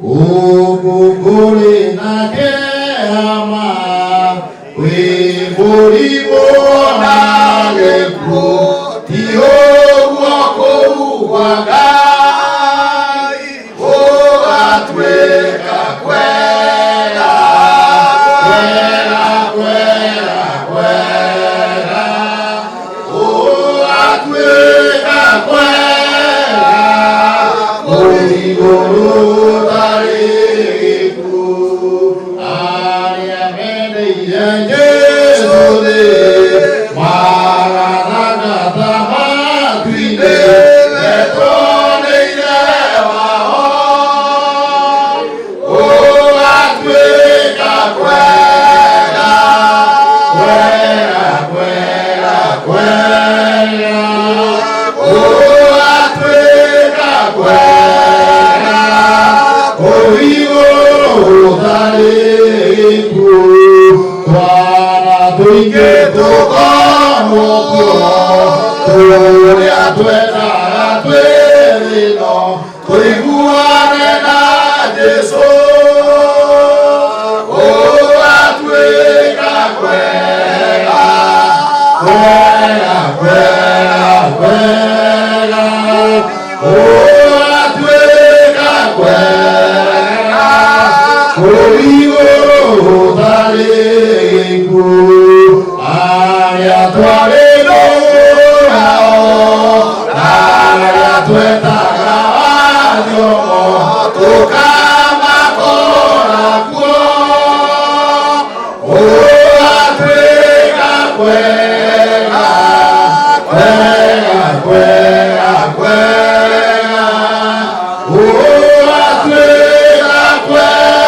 Ubukuri na kehama Wibulibona leku Tiyo wako uwagai Atweka kwela Kwela kwela kwela Atweka kwela Oligoro tariku Ariamene Yejode Maranatha Matwide Letone Irewa Atweka kwela Kwela kwela kwela Atweka kwela Oligoro tariku Wana tuike tukamokyo Turi atwena atwenino Tuiguane na Jesu Atweka kwela Kwela kwela kwela Atweka kwela Oligoro tariku Aya tuarelo Aya tueta gawayo Tukama kora kuo Atweka kwela Kwela kwela kwela Atweka kwela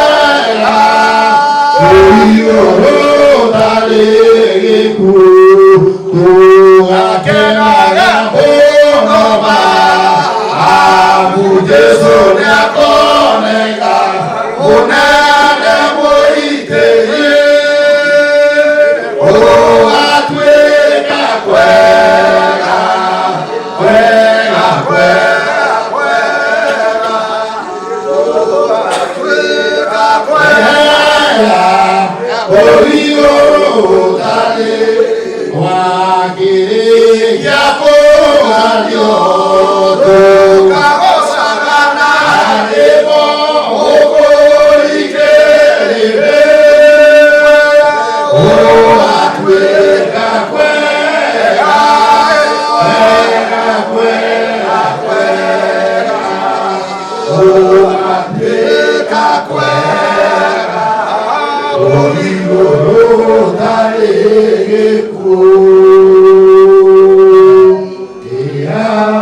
Oligoro tariku Tuakena bonoma Amu Jesu ne akoneka Unane moiteye Atweka kwela Kwela kwela kwela Atweka kwela Oligoro tariku Wakiri yako alioto Kakosagana Ademo okolikerebe Atweka kwela Kwela kwela kwela Atweka kwela Oligoro tariku Yeah.